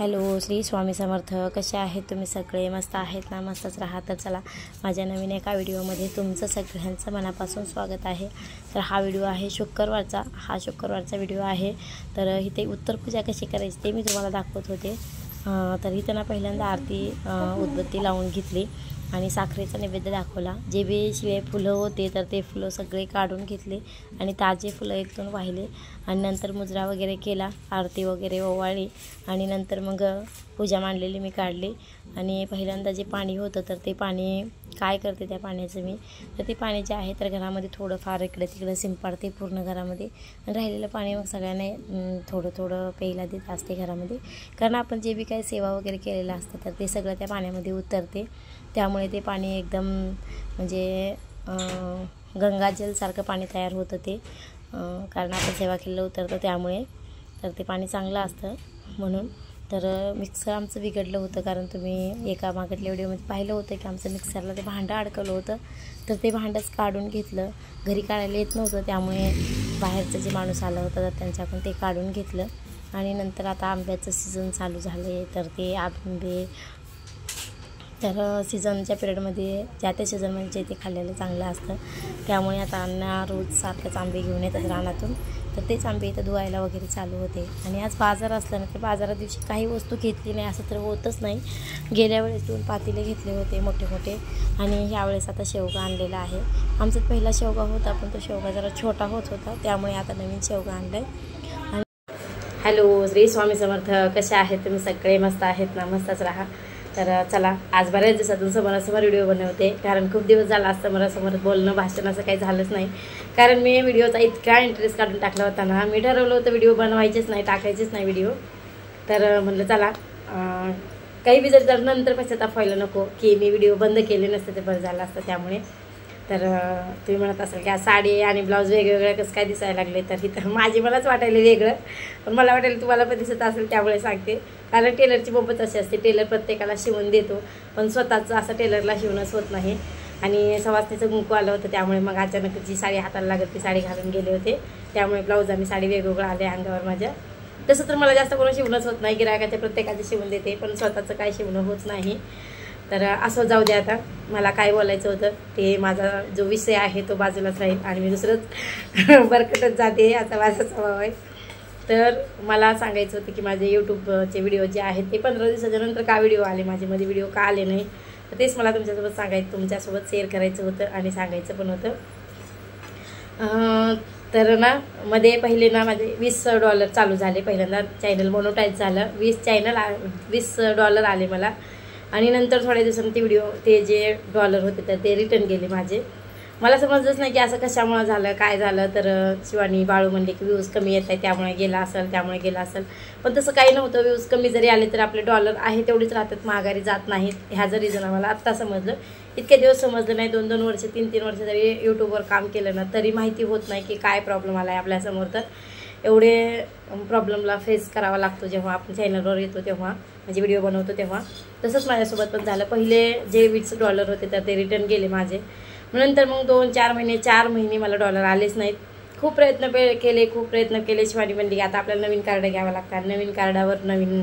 Hello, Shri Swami Samarth. कसे आहेत तुम्ही सगळे? मस्त आहेत ना? मस्तच राहा. तर चला, माझ्या नवीन एका व्हिडिओमध्ये तुमचं सगळ्यांचं मनापासून स्वागत आहे. तर हा व्हिडिओ आहे शुक्रवारचा व्हिडिओ आहे. तर इथे उत्तरपूजा कशी करायची ते मी तुम्हाला दाखवत होते. तर इथं ना पहिल्यांदा आरती उदबत्ती लावून घेतली आणि साखरेचा नैवेद्य दाखवला. जे बी शिळे फुलं होते तर ते फुलं सगळे काढून घेतले आणि ताजे फुलं एकदम वाहिले आणि नंतर मुजरा वगैरे केला, आरती वगैरे ओवाळली आणि नंतर मग पूजा मांडलेली मी काढली. आणि पहिल्यांदा जे पाणी होतं तर ते पाणी काय करते त्या पाण्याचं मी, तर ते पाणी जे आहे तर घरामध्ये थोडंफार इकडे तिकडे शिंपाडते पूर्ण घरामध्ये आणि राहिलेलं पाणी मग सगळ्यांना थोडं थोडं प्यायला देत असते घरामध्ये. कारण आपण जे बी काही सेवा वगैरे केलेलं असतं तर ते सगळं त्या पाण्यामध्ये उतरते. त्यामुळे ते पाणी एकदम म्हणजे गंगाजलसारखं पाणी तयार होतं ते, कारण आपण सेवा केलेलं उतरतं त्यामुळे. तर ते पाणी चांगलं असतं म्हणून. तर मिक्सर आमचं बिघडलं होतं, कारण तुम्ही एका मागच्या व्हिडिओमध्ये पाहिलं होतं की आमचं मिक्सरला ते भांडं अडकलं होतं. तर ते भांडंच काढून घेतलं. घरी काढायला येत नव्हतं त्यामुळे बाहेरचं जे माणूस आलं होतं तर त्यांच्याकडून ते काढून घेतलं. आणि नंतर आता आंब्याचं सीझन चालू झालं आहे तर ते आंबे तर सीझनच्या पिरियडमध्ये ज्या त्या सीझनमध्ये ते खाल्लेलं चांगलं असतं. त्यामुळे आता अण्णा रोज सारखंच आंबे घेऊन येतात रानातून. तर तेच आंबे इथं धुवायला वगैरे चालू होते. आणि आज बाजार असल्यानं तर बाजारा दिवशी काही वस्तू घेतली नाही असं तर होतच नाही. गेल्या वेळेस 2 पातेले घेतले होते मोठे मोठे आणि ह्यावेळेस आता शेवगा आणलेला आहे. आमच्यात पहिला शेवगा होता पण तो शेवगा जरा छोटा होत होता, त्यामुळे आता नवीन शेवगा आणला आहे. हॅलो, श्री स्वामी समर्थ. कसे आहेत तुम्ही सगळे? मस्त आहेत ना? मस्तच राहा. तर चला, आज बऱ्याच दिवसातून समोरासमोर व्हिडिओ बनवते, कारण खूप दिवस झाला आज समोरासमोर बोलणं भाषण असं काही झालंच नाही. कारण मी व्हिडिओचा इतका इंटरेस्ट काढून टाकला होता ना, मी ठरवलं होतं व्हिडिओ बनवायचेच नाही, टाकायचेच नाही व्हिडिओ. तर म्हणलं चला काही बी जर नंतर पश्चाताप व्हायला नको की मी व्हिडिओ बंद केले नसते ते बरं झालं असतं. त्यामुळे तर तुम्ही म्हणत असाल की साडी आणि ब्लाऊज वेगवेगळ्या कसं काय दिसायला लागले, तर इथं मलाच वाटायला वेगळं, पण मला वाटायला तुम्हाला पण दिसत असेल त्यामुळे सांगते. कारण टेलरची बोबत अशी असते, टेलर प्रत्येकाला शिवून देतो पण स्वतःचं असं टेलरला शिवणंच होत नाही. आणि सवासणीचं कुंकू आलं होतं त्यामुळे मग अचानक जी साडी हाताला लागत ती साडी घालून गेले होते. त्यामुळे ब्लाऊज आणि साडी वेगवेगळं आले अंगावर माझ्या. तसं तर मला जास्त कोणी शिवणंच होत नाही, गिरायकाच्या प्रत्येकाचे शिवून देते पण स्वतःचं काय शिवणं होत नाही. तर असं जाऊ द्या. आता मला काय बोलायचं होतं ते, माझा जो विषय आहे तो बाजूलाच राहील आणि मी दुसरंच बरकटत जाते, आता माझा स्वभाव आहे. तर मला सांगायचं होतं की माझे यूट्यूबचे व्हिडिओ जे आहेत ते 15 दिवसाच्या नंतर का व्हिडिओ आले, माझ्यामध्ये व्हिडिओ का आले नाही, तर तेच मला तुमच्यासोबत शेअर करायचं होतं आणि सांगायचं पण होतं. तर ना मध्ये पहिले ना माझे $20 चालू झाले. पहिल्यांदा चॅनल मोनोटाईज झालं, $20 आले मला. आणि नंतर थोड्या दिवसांनी ते व्हिडिओ ते जे डॉलर होते तर ते रिटर्न गेले माझे. मला समजलंच नाही की असं कशामुळं झालं, काय झालं. तर शिवानी बाळू म्हणले की व्ह्यूज कमी येत आहे त्यामुळे गेला असेल, पण तसं काही नव्हतं. व्ह्यूज कमी जरी आले तर आपले डॉलर आहे तेवढेच राहतात, माघारी जात नाहीत. ह्याचं रिझन आम्हाला आत्ता समजलं. इतके दिवस समजलं नाही, 2-2 वर्ष 3-3 वर्ष जरी यूट्यूबवर काम केलं ना तरी माहिती होत नाही की काय प्रॉब्लेम आला आहे आपल्यासमोर. तर एवढे प्रॉब्लेमला फेस करावा लागतो जेव्हा आपण चॅनलवर येतो तेव्हा, म्हणजे व्हिडिओ बनवतो तेव्हा. तसंच माझ्यासोबत पण झालं. पहिले जे $20 होते तर ते रिटर्न गेले माझे. नंतर मग 4 महिने मला डॉलर आलेच नाहीत. खूप प्रयत्न केले. शिवानी म्हणली की आता आपल्याला नवीन कार्ड घ्यावं लागतं, नवीन कार्डावर नवीन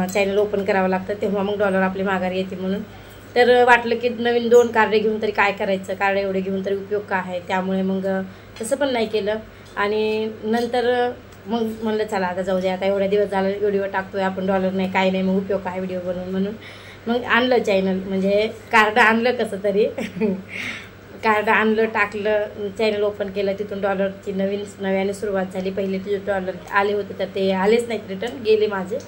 चॅनल ओपन करावं लागतं, तेव्हा मग डॉलर आपले माघारी येते म्हणून. तर वाटलं की नवीन 2 कार्ड घेऊन तरी काय करायचं, कार्ड एवढे घेऊन तरी उपयोग काय आहे. त्यामुळे मग तसं पण नाही केलं. आणि नंतर मग म्हणलं चला आता जाऊ दे, आता एवढ्या दिवस झालं व्हिडिओ टाकतोय आपण, डॉलर नाही काय नाही, मग उपयोग काय व्हिडिओ बनवून. म्हणून मग आणलं चॅनल, म्हणजे कार्ड आणलं कसं तरी कार्ड आणलं, टाकलं, चॅनल ओपन केलं, तिथून डॉलरची नव्याने सुरुवात झाली. पहिले $20 आले होते तर ते आलेच नाहीत, रिटर्न गेले माझे.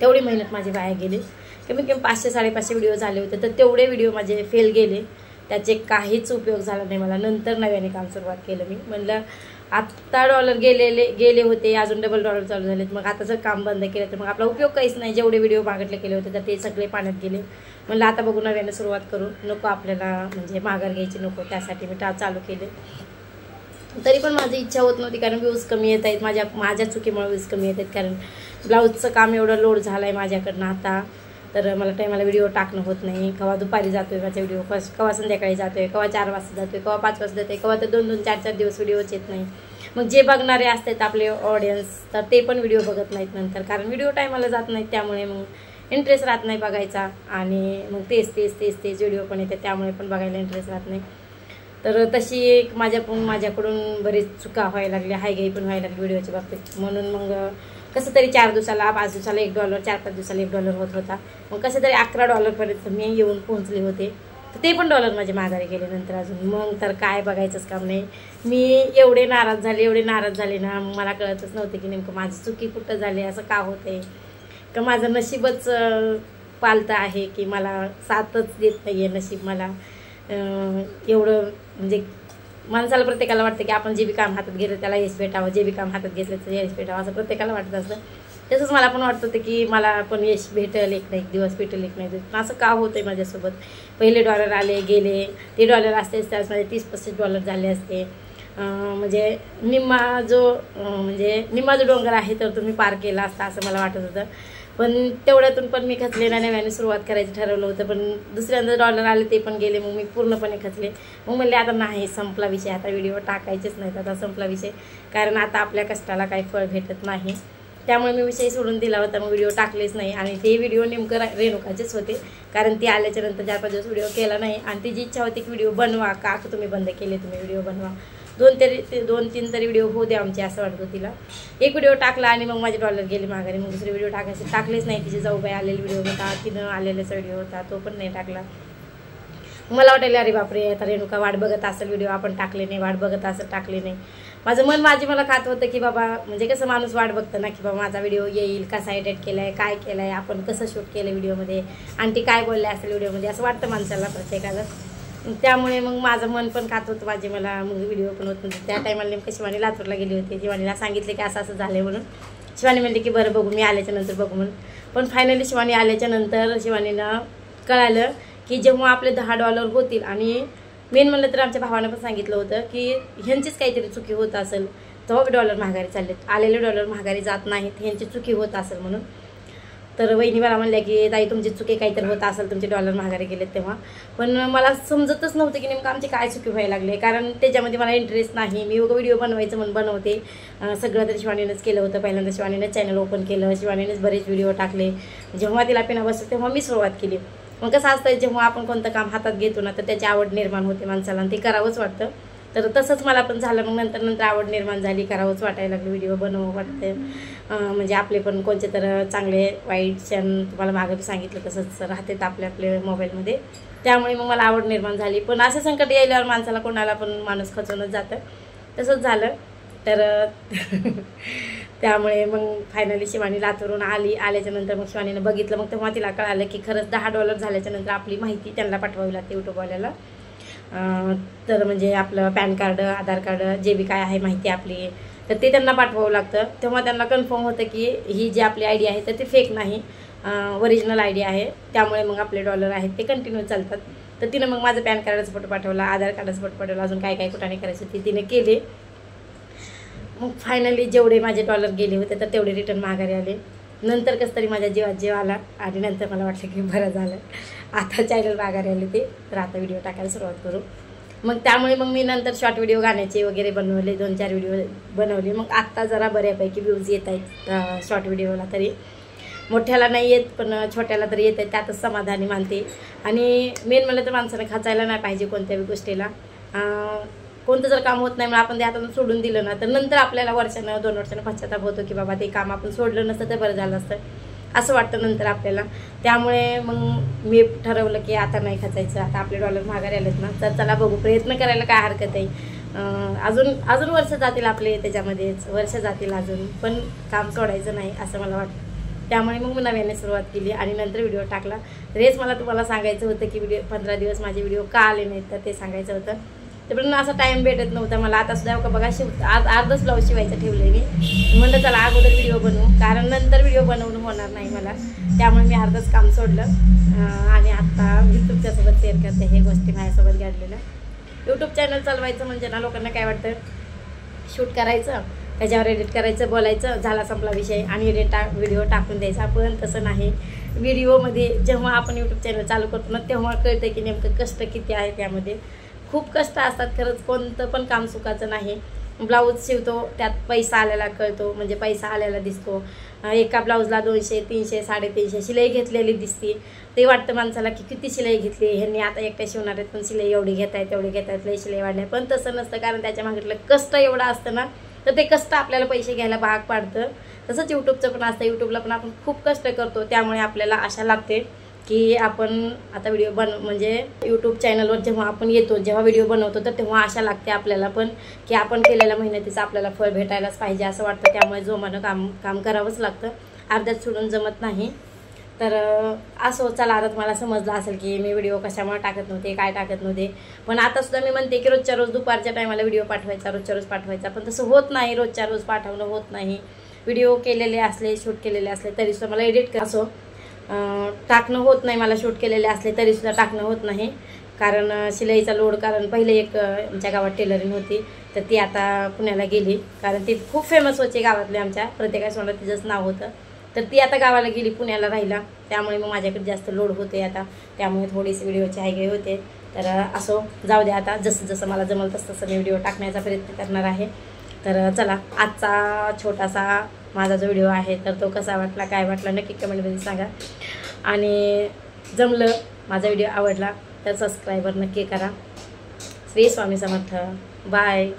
तेवढी मेहनत माझी वाया गेली. कमीत कमी 500-550 व्हिडिओ झाले होते तर तेवढे व्हिडिओ माझे फेल गेले, त्याचे काहीच उपयोग झाला नाही मला. नंतर नव्याने काम सुरुवात केलं मी. म्हणलं आत्ता डॉलर गेले होते, अजून $डबल चालू झालेत, मग आता जर काम बंद केलं तर मग आपला उपयोग काहीच नाही. जेवढे व्हिडिओ मागितले केले होते तर ते सगळे पाण्यात गेले. म्हणलं आता बघू नव्याने सुरुवात करू, नको आपल्याला म्हणजे माघार घ्यायची नको, त्यासाठी मी चालू केले. तरी पण माझी इच्छा होत नव्हती, कारण व्ह्यूज कमी येत आहेत. माझ्या चुकीमुळे व्ह्यूज कमी येत आहेत, कारण ब्लाऊजचं काम एवढं लोड झालं आहे माझ्याकडनं आता. तर मला टायमाला व्हिडिओ टाकणं होत नाही. केव्हा दुपारी जातोय माझा व्हिडिओ, केव्हा संध्याकाळी जातोय, केव्हा 4 वाजता जातोय, केव्हा 5 वाजता जातोय, केव्हा तर 2-2, 4-4 दिवस व्हिडिओच येत नाही. मग जे बघणारे असतात आपले ऑडियन्स तर ते पण व्हिडिओ बघत नाहीत नंतर, कारण व्हिडिओ टायमाला जात नाहीत, त्यामुळे मग इंटरेस्ट राहत नाही बघायचा आणि मग तेच व्हिडिओ पण येते, त्यामुळे पण बघायला इंटरेस्ट राहत नाही. तर तशी एक माझ्याकडून बरीच चुका व्हायला लागल्या, हायगाई पण व्हायला लागली व्हिडिओच्या बाबतीत. म्हणून मग कसं तरी 4 दिवसाला 5 दिवसाला $1, 4-5 दिवसाला $1 होत होता. मग कसं तरी $11 मी येऊन पोहोचले होते. तर ते पण डॉलर माझे माघारी गेले नंतर अजून. मग तर काय बघायचंच काम नाही. मी एवढे नाराज झाले ना, मला कळतच नव्हते की नेमकं माझी चुकी कुठं झाली, असं का होते का माझं नशीबच पालतं आहे की मला साथच देत नाही आहे नशीब मला. एवढं म्हणजे माणसाला प्रत्येकाला वाटतं की आपण जे बी काम हातात घेतलं त्याला यश भेटावं, जे बी काम हातात घेतलं तर यश भेटावं, असं प्रत्येकाला वाटत असतं. तसंच मला पण वाटत होतं की मला पण यश भेटेल एक दिवस भेटेल एक नाही. असं का होतंय माझ्यासोबत. पहिले डॉलर आले गेले, ते डॉलर असतेच त्यावेळेस माझे $30-35 झाले असते. म्हणजे निम्मा जो डोंगर आहे तर तुम्ही पार केला असता असं मला वाटत होतं. पण तेवढ्यातून पण मी खचले नाही, नव्याने सुरुवात करायचं ठरवलं होतं. पण दुसऱ्यांदा डॉलर आले ते पण गेले, मग मी पूर्णपणे खचले. मग म्हणले आता नाही, संपला विषय, आता व्हिडिओ टाकायचेच नाहीत, आता संपला विषय, कारण आता आपल्या कष्टाला काही फळ भेटत नाही. त्यामुळे मी विषय सोडून दिला होता, मग व्हिडिओ टाकलेच नाही. आणि ते व्हिडिओ नेमकं रेणुकाचेच होते, कारण ती आल्याच्या नंतर 4-5 दिवस व्हिडिओ केला नाही. आणि तिची इच्छा होती की व्हिडिओ बनवा, का तुम्ही बंद केले, तुम्ही व्हिडिओ बनवा, 2-3 तरी व्हिडिओ होऊ दे आमचे, असं वाटत होतं तिला. एक व्हिडिओ टाकला आणि मग माझे डॉलर गेले माघारी. मग दुसरे व्हिडिओ टाकलेच नाही. तिचे जाऊबाई आलेले व्हिडिओ होता, तिनं आलेलाचा व्हिडिओ होता, तो पण नाही टाकला. मला वाटायला अरे बापरे, आता रेणुका वाट बघत असेल, व्हिडिओ आपण टाकले नाही, वाट बघत असेल टाकले नाही. माझं मन मला खात होतं की बाबा, म्हणजे कसं माणूस वाट बघतं ना की बाबा माझा व्हिडिओ येईल, कसा एडिट केलाय, काय केलाय, आपण कसं शूट केलं व्हिडिओमध्ये, आणि ती काय बोलले असेल व्हिडिओमध्ये, असं वाटतं माणसाला प्रत्येकाला. त्यामुळे मग माझं मन पण खात होतं मला, मग व्हिडिओ पण होत नव्हते. त्या टायमाला नेमकं शिवानी लातूरला गेली होती. शिवानीला सांगितले की असं झालं म्हणून. शिवानी म्हणते की बरं बघू, मी आल्याच्या नंतर बघू म्हणून. पण फायनली शिवानी आल्याच्या नंतर शिवानीला कळालं की जेव्हा आपले $10 होतील, आणि मेन म्हणलं तर आमच्या भावानं पण सांगितलं होतं की ह्यांचीच काहीतरी चुकी होत असेल, तेव्हा डॉलर महागारी चाललेत, आलेले डॉलर महागारी जात नाहीत, ह्यांची चुकी होत असेल म्हणून. तर वहिनी मला म्हणल्या की ताई तुमची चुकी काहीतरी होत असेल, तुमचे डॉलर महागारी गेलेत तेव्हा. पण मला समजतच नव्हतं की नेमकं आमची काय चुकी व्हायला लागले, कारण त्याच्यामध्ये मला इंटरेस्ट नाही. मी व्हिडिओ बनवायचं म्हणून बनवते, सगळं तर शिवानीनंच केलं होतं. पहिल्यांदा शिवानीनं चॅनल ओपन केलं, शिवानीनेच बरेच व्हिडिओ टाकले. जेव्हा तिला पिना बसतो तेव्हा मी सुरुवात केली. मग कसं असतं, जेव्हा आपण कोणतं काम हातात घेतो ना तर त्याची आवड निर्माण होते माणसाला, आणि ते करावंच वाटतं. तर तसंच मला पण झालं. मग नंतर आवड निर्माण झाली, करावंच वाटायला लागलं, व्हिडिओ बनवू वाटते. म्हणजे आपले पण कोणते तर चांगले वाईट क्षण तुम्हाला मागे सांगितलं तसंच राहतात आपल्या मोबाईलमध्ये. त्यामुळे मग मला आवड निर्माण झाली. पण असं संकट यायल्यावर माणसाला कोणाला पण माणूस खचूनच जातं, तसंच झालं. तर त्यामुळे मग फायनली शिवानी लातूरून आल्याच्या नंतर मग शिवानीनं बघितलं. मग तेव्हा तिला कळालं की खरंच $10 झाल्याच्या नंतर आपली माहिती त्यांना पाठवावी लागते यूट्यूबवाल्याला. तर म्हणजे आपलं पॅन कार्ड, आधार कार्ड, जे बी काय आहे माहिती आपली, तर ते त्यांना पाठवावं लागतं. तेव्हा त्यांना कन्फर्म होतं की ही जी आपली आयडी आहे तर ती फेक नाही, ओरिजिनल आयडी आहे. त्यामुळे मग आपले डॉलर आहेत ते कंटिन्यू चालतात. तर तिनं मग माझं पॅन कार्डाचा फोटो पाठवला, आधार कार्डाचा फोटो पाठवला, अजून काय काय कुठाने करायचं ते तिने केले. मग फायनली जेवढे माझे डॉलर गेले होते तर तेवढे रिटर्न माघारी आले. नंतर कसं तरी माझ्या जीवात जीव आला, आणि नंतर मला वाटलं की बरं झालं, आता चॅनल माघारी आले ते, तर आता व्हिडिओ टाकायला सुरुवात करू. मग त्यामुळे मग मी नंतर शॉर्ट व्हिडिओ गाण्याचे वगैरे बनवले, 2-4 व्हिडिओ बनवले. मग आत्ता जरा बऱ्यापैकी व्ह्यूज येत आहेत शॉर्ट व्हिडिओला, तरी मोठ्याला नाही येत पण छोट्याला तरी येत आहेत, त्यातच समाधानी मानते. आणि मेन म्हणलं तर माणसाने खचायला नाही पाहिजे कोणत्याही गोष्टीला. कोणतं जर काम होत नाही म्हणून आपण ते हातातून सोडून दिलं ना तर नंतर आपल्याला 1-2 वर्षानं पश्चाताप होतो की बाबा ते काम आपण सोडलं नसतं तर बरं झालं असतं, असं वाटतं नंतर आपल्याला. त्यामुळे मग मी ठरवलं की आता नाही खचायचं, आता आपले डॉलर माघारी आलेत ना तर चला बघू, प्रयत्न करायला काय हरकत आहे. अजून वर्ष जातील आपले, त्याच्यामध्येच वर्ष जातील अजून, पण काम सोडायचं नाही असं मला वाटतं. त्यामुळे मग मी नव्याने सुरुवात केली आणि नंतर व्हिडिओ टाकला. तर हेच मला तुम्हाला सांगायचं होतं की 15 दिवस माझे व्हिडिओ का आले नाहीत तर ते सांगायचं होतं. ते पण असा टाईम भेटत नव्हता मला. आता सुद्धा का बघा आज अर्धच ब्लाऊज शिवायचं ठेवले मी. म्हणलं चला अगोदर व्हिडिओ बनवू, कारण नंतर व्हिडिओ बनवणं होणार नाही मला. त्यामुळे मी अर्धच काम सोडलं आणि आता यूट्यूबच्यासोबत शेअर करते हे गोष्टी माझ्यासोबत घडलेल्या. यूट्यूब चॅनल चालवायचं म्हणजे ना लोकांना काय वाटतं, शूट करायचं, त्याच्यावर एडिट करायचं, बोलायचं, झाला संपला विषय आणि व्हिडिओ टाकून द्यायचा. पण तसं नाही. व्हिडिओमध्ये जेव्हा आपण यूट्यूब चॅनल चालू करतो ना तेव्हा कळतं की नेमकं कष्ट किती आहे. त्यामध्ये खूप कष्ट असतात खरंच, कोणतं पण काम सुखाचं नाही. ब्लाऊज शिवतो त्यात पैसा आलेला कळतो, म्हणजे पैसा आलेला दिसतो. एका ब्लाऊजला 200, 300, 350 शिलाई घेतलेली दिसते. ते वाटतं माणसाला की किती शिलाई घेतली ह्यांनी, आता एकट्या शिवणार आहेत पण शिलाई एवढी घेत आहेत तेवढी घेत आहेत, लई शिलाई वाढल्या. पण तसं नसतं, कारण त्याच्या मागितलं कष्ट एवढं असतं ना, तर ते कष्ट आपल्याला पैसे घ्यायला भाग पाडतं. तसंच यूट्यूबचं पण असतं. यूट्यूबला पण आपण खूप कष्ट करतो, त्यामुळे आपल्याला आशा लागते की आपण आता व्हिडिओ म्हणजे यूट्यूब चॅनलवर जेव्हा आपण येतो, जेव्हा व्हिडिओ बनवतो, तर तेव्हा आशा लागते आपल्याला पण की आपण केलेल्या मेहनतीचं आपल्याला फळ भेटायलाच पाहिजे असं वाटतं. त्यामुळे जोमानं काम करावंच लागतं, अर्ध्यात सोडून जमत नाही. तर असं चला, आता तुम्हाला समजलं असेल की मी व्हिडिओ कशामुळे टाकत नव्हते, काय टाकत नव्हते. पण आता सुद्धा मी म्हणते की रोजच्या रोज दुपारच्या टायमाला व्हिडिओ पाठवायचा, रोजच्या रोज पाठवायचा. पण तसं होत नाही, रोजच्या रोज पाठवणं होत नाही. व्हिडिओ केलेले असले, शूट केलेले असले तरीसुद्धा मला एडिट असो टाकणं होत नाही. मला शूट केलेले असले तरीसुद्धा टाकणं होत नाही, कारण शिलाईचा लोड. कारण पहिले एक आमच्या गावात टेलरिंग होती, तर ती आता पुण्याला गेली, कारण ती खूप फेमस होती गावातली, आमच्या प्रत्येकासोबत तिचंच नाव होतं. तर ती आता गावाला गेली, पुण्याला राहिला, त्यामुळे मग माझ्याकडे जास्त लोड होते आता, त्यामुळे थोडीशी व्हिडिओची हायगाई होते. तर असो, जाऊ द्या, आता जसं जसं मला जमल तसं मी व्हिडिओ टाकण्याचा प्रयत्न करणार आहे. तर चला, आजचा छोटासा माझा जो व्हिडिओ आहे तर तो कसा वाटला, काय वाटला नक्की कमेंटमध्ये सांगा. आणि जमलं, माझा व्हिडिओ आवडला तर सबस्क्राईबर नक्की करा. श्री स्वामी समर्थ. बाय.